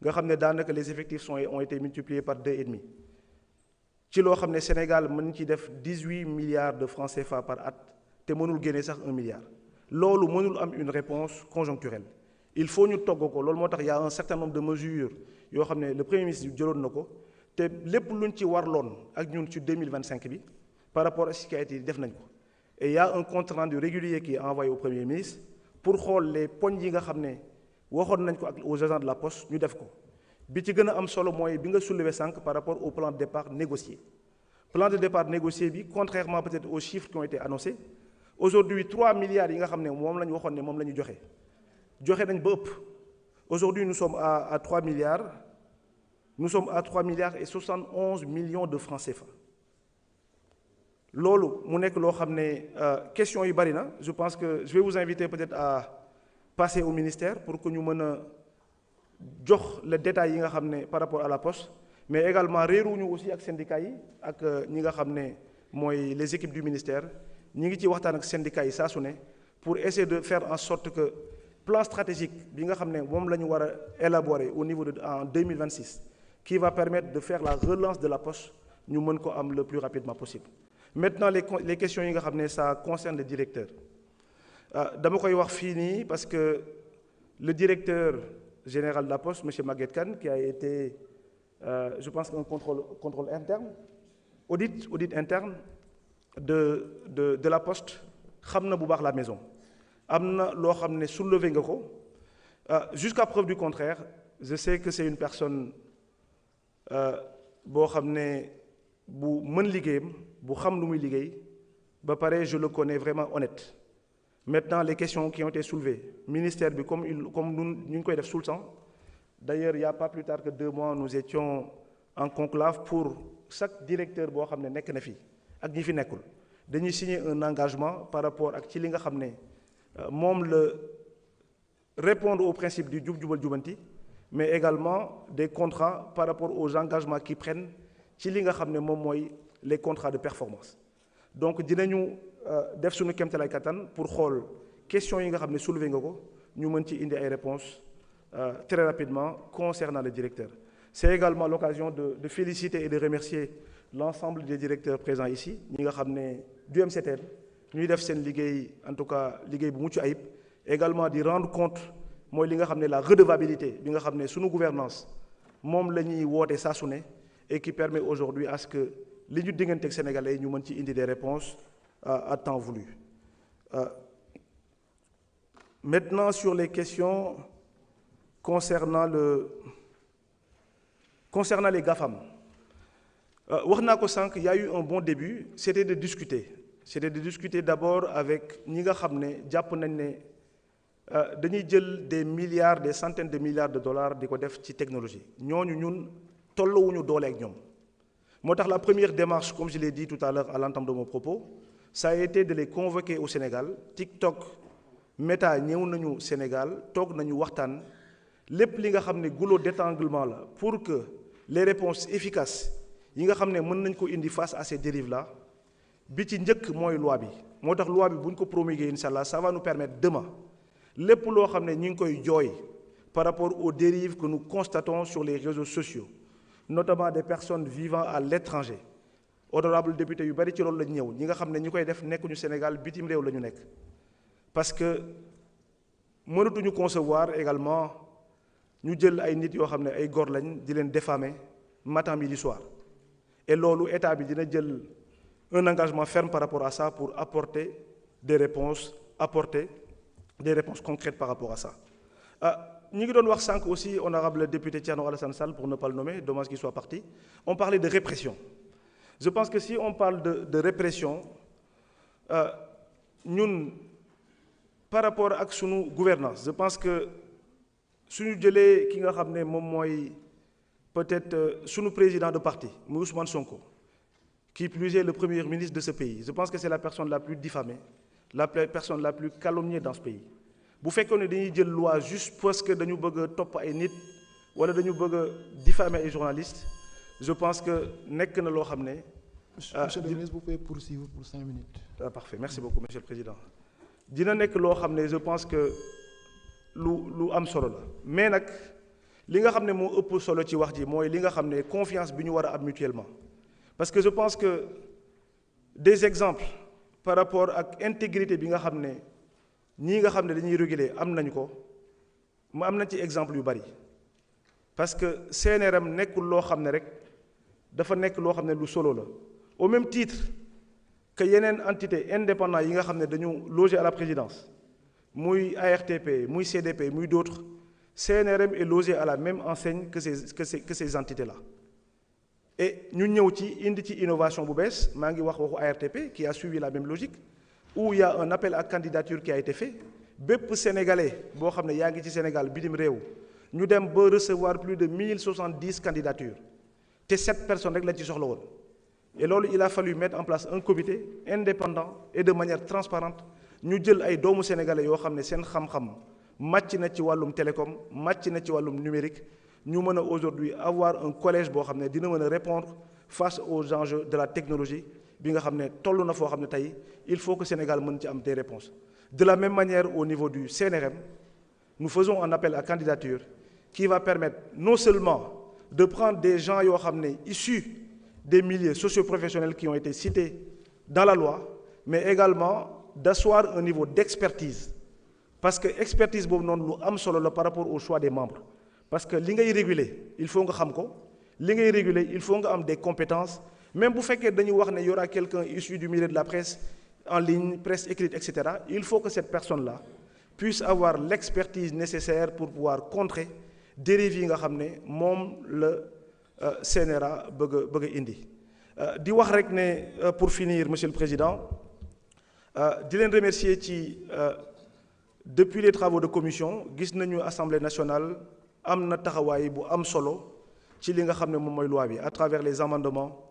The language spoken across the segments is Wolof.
nga xam ne daanaka les effectifs ont été multipliés par 2,5 ci loo xam ne Sénégal mën ci def 18 milliards de francs CFA par at te mënul génne sax 1 milliard loolu mënul am une réponse conjoncturelle il faut ñu togg ko loolu moo tax y a un certain nombre de mesures yoo xam ne le premier ministre jëloon na ko te lépp luñ ci warloon ak ñun ci 2025 bi par rapport à ce qui a été def nañ ko et il y a un compte rendu régulier qui est envoyé au premier ministre pour xool les poñ yi nga xam ne waxoon nañ ko ak aux agents de la poste ñu def ko bi ci gën a am solo mooy bi nga soulevé sànq par rapport au plan de départ négocié plan de départ négocié bi contrairement peut-être aux chiffres qui ont été annoncés aujourd'hui 3 milliards yi nga xam ne moom la ñu waxoon ne moom la ñu joxe nañ ba ëpp aujourd'hui nous sommes à 3 milliards nous sommes à 3 milliards et 71 millions de francs CFA loolu mu nekk loo xam ne question yi bari na je pense que je vais vous inviter peut-être à passer au ministère pour que ñu mën a jox le détail yi nga xam ne par rapport à la poste mais également réeruñu aussi ak syndicats yi ak ñi nga xam ne mooy les équipes du ministère ñi ngi ci waxtaan ak syndicats yi saa su ne pour essayer de faire en sorte que plan stratégique bi nga xam ne moom la ñu war a élaborer au niveau de en 2026 qui va permettre de faire la relance de la poste ñu mën ko am le plus rapidement possible. Maintenant les questions yi nga xam ne ça concerne le directeur dama koy wax fii nii parce que le directeur général de la poste monsieur Maguette Kane qui a été je pense un contrôle interne audit interne de la poste xam na bu baax la maison am na loo xam ne soulevé nga ko jusqu'à preuve du contraire je sais que c'est une personne boo xam ne bu mën liggéeyam bu xam lu muy liggéey ba pare je le connais vraiment honnête maintenant les questions qui ont été soulevées ministère bi comme ñu ngi koy def tout le temps d'ailleurs il y a pas plus tard que 2 mois nous étions en conclave pour chaque directeur boo xam ne nekk na fi ak ñi fi nekkul dañuy signer un engagement par rapport ak ci li nga xam ne moom la répondre au principe du jub jubal jubanti mais également des contrats par rapport aux engagements qu'ils prennent ci li nga xam ne moom mooy les contrats de performance donc dinañu def suñu kéemtalaay kattan pour xool questions yi nga xam ne soulevé nga ko ñu mën ci indi ay réponses très rapidement concernant le directeur. C'est également l'occasion de féliciter et de remercier l'ensemble des directeurs présents ici ñi nga xam ne du MCTN ñuy def seen liggéey en tout cas liggéey bu mucc ayib également di rendre compte mooy li nga xam ne la redevabilité bi nga xam ne suñu gouvernance moom la ñuy woote saa su ne et qui permet aujourd'hui à ce que li ñu digganteeg sénégalais yi ñu mën ci indi des réponses à temps voulu. Maintenant sur les questions concernant les GAFAM wax naa ko sànq il y a eu un bon début c'était de discuter d'abord avec ñi nga xam ne jàpp nañ ne dañuy jël des milliards des centaines de milliards de dollars di ko def ci technologie ñooñu ñun tolluwuñu doole ak ñoom moo tax la première démarche comme je l'ai dit tout à l'heure à l'entame de mon propos ça a été de les convoquer au Sénégal TikTok Meta ñëw nañu Sénégal toog nañu waxtaan lépp li nga xam ne goulot d'étranglement la pour que les réponses efficaces yi nga xam ne mën nañ ko indi face à ces dérives là bi ci njëkk mooy loi bi moo tax loi bi bu ñu ko promulguer incha allah ça va nous permettre demain lépp loo xam ne ñu ngi koy jooy par rapport aux dérives que nous constatons sur les réseaux sociaux notamment des personnes vivant à l'étranger honorable député yu bari ci loolu lañ ñëw ñi nga xam ne ñi koy def nekkuñu Sénégal bitim réew la ñu nekk parce que mënatuñu concevoir également ñu jël ay nit yoo xam ne ay góor lañ di leen diffamer matin midi soir et loolu état bi dina jël un engagement ferme par rapport à ça pour apporter des réponses concrètes par rapport à ça. ñi ngi doon wax sànq aussi honorable député Thierno Alassane Sall pour ne pas le nommer dommage qu'il soit parti on parlait de répression je pense que si on parle de répression ñun par rapport ak sunu gouvernance je pense que suñu jëlee ki nga xam ne moom mooy peut-être sunu président de parti muy Ousmane Sonko qui plus est le premier ministre de ce pays je pense que c'est la personne la plus diffamée la personne la plus calomniée dans ce pays bu fekkoon ne dañuy jël loi juste parce que dañu bëgg a topp ay nit wala dañu bëgg a diffamer ay journalistes je pense que nekk na loo xam ne. Monsieur le ministre, vous pouvez poursuivre pour 5 minutes. Parfait merci beaucoup monsieur le président dina nekk loo xam ne je pense que lu am solo la mais nag li nga xam ne moo ëpp solo ci wax ji mooy li nga xam ne confiance bi ñu war a am mutuellement parce que je pense que des exemples par rapport ak intégrité bi nga xam ne ñii nga xam ne dañuy réguler am nañ ko mu am na ci exemple yu bari parce que CNRM nekkul loo xam ne rek dafa nekk loo xam ne lu solo la au même titre que yeneen entité indépendant yi nga xam ne dañu logé à la présidence muy ARTP muy CDP muy d'autres CNRM est logé à la même enseigne que ces entités là et ñu ñëw ci indi ci innovation bu bees maa ngi wax waxu ARTP qui a suivi la même logique où il y a un appel à candidature qui a été fait bépp sénégalais boo xam ne yaa ngi ci Sénégal bitim réew ñu dem ba recevoir plus de 1070 candidatures te 7 personnes rek lañ ci soxla woon et loolu il a fallu mettre en place un comité indépendant et de manière transparente ñu jël ay doomu sénégalais yoo xam ne seen xam-xam màcc na ci wàllum télécom màcc na ci wàllum numérique ñu mën a aujourd'hui avoir un collège boo xam ne dina mën a répondre face aux enjeux de la technologie bi nga xam ne toll na foo xam ne tey il faut que Sénégal mën ci am des réponses de la même manière au niveau du CNRM nous faisons un appel à candidature qui va permettre non seulement de prendre des gens yoo xam ne issus des milieux socio-professionnels qui ont été cités dans la loi mais également d'asseoir un niveau d'expertise parce que expertise boobu noonu lu am solo la par rapport au choix des membres parce que li ngay réguler il faut nga xam ko li ngay réguler il faut nga am des compétences même bu fekkee dañuy wax ne y aura quelqu'un issu du milieu de la presse en ligne presse écrite etc. il faut que cette personne-là puisse avoir l'expertise nécessaire pour pouvoir contrer dérives yi nga xam ne moom la CNRA bëgg a indi di wax rek ne pour finir monsieur le président di leen remercier ci depuis les travaux de commission gis nañu Assemblée nationale am na taxawaay bu am solo ci li nga xam ne moom mooy loi bi à travers les amendements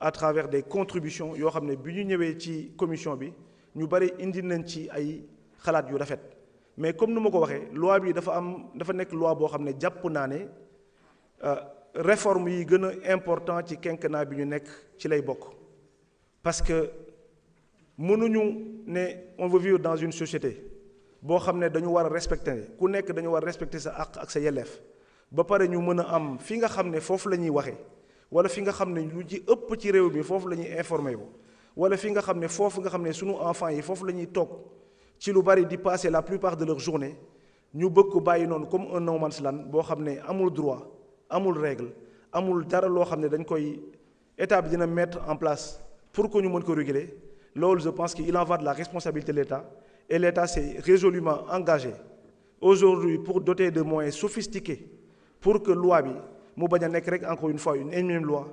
à travers des contributions yoo xam ne bi ñu ñëwee ci commission bi ñu bari indi nañ ci ay xalaat yu rafet mais comme nu ma ko waxee loi bi dafa nekk loi boo xam ne jàpp naa ne réforme yi gën a important ci quinquennat bi ñu nekk ci lay bokk parce que mënuñu ne on veut vivre dans une société boo xam ne dañu war a respecter ku nekk dañu war a respecter sa àq ak sa yelleef ba pare ñu mën a am fi nga xam ne foofu la ñuy waxee wala fi nga xam ne lu ci ëpp ci réew mi foofu la ñuy informer wu wala fi nga xam ne foofu nga xam ne sunu enfants yi foofu la ñuy toog ci lu bari di passer la plupart de leur journée ñu bëgg ko bàyyi noonu comme un no man's land boo xam ne amul droit amul règle amul dara loo xam ne dañ koy état bi dina mettre en place pour que ñu mën ko réguler loolu je pense qu'il en va de la responsabilité de l'État et l'État s'est résolument engagé aujourd'hui pour doter de moyens sophistiqués pour que loi bi mu bañ a nekk rek encore une fois une énième loi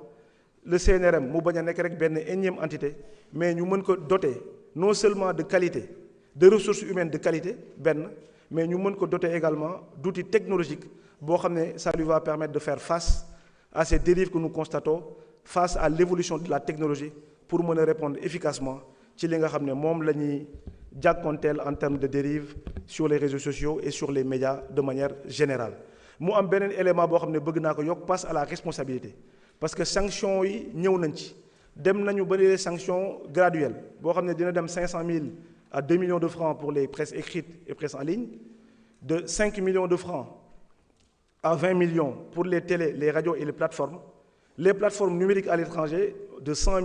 le CNRM mu bañ a nekk rek benn énième entité mais ñu mën ko doter non seulement de qualité de ressources humaines de qualité benn mais ñu mën ko doter également d'outils technologiques boo xam ne ça lui va permettre de faire face à ces dérives que nous constatons face à l'évolution de la technologie pour mën a répondre efficacement ci li nga xam ne moom la ñuy jàkkoonteel en termes de dérives sur les réseaux sociaux et sur les médias de manière générale mu am beneen élément boo xam ne bëgg naa ko yokk passe à la responsabilité parce que sanctions yi ñëw nañ ci dem nañu ba les sanctions graduelles boo xam ne dina dem 500 000 à 2 millions de francs pour les presses écrites et presse en ligne de 5 millions de francs à 20 millions pour les télés les radios et les plateformes numériques à l'étranger de 100 000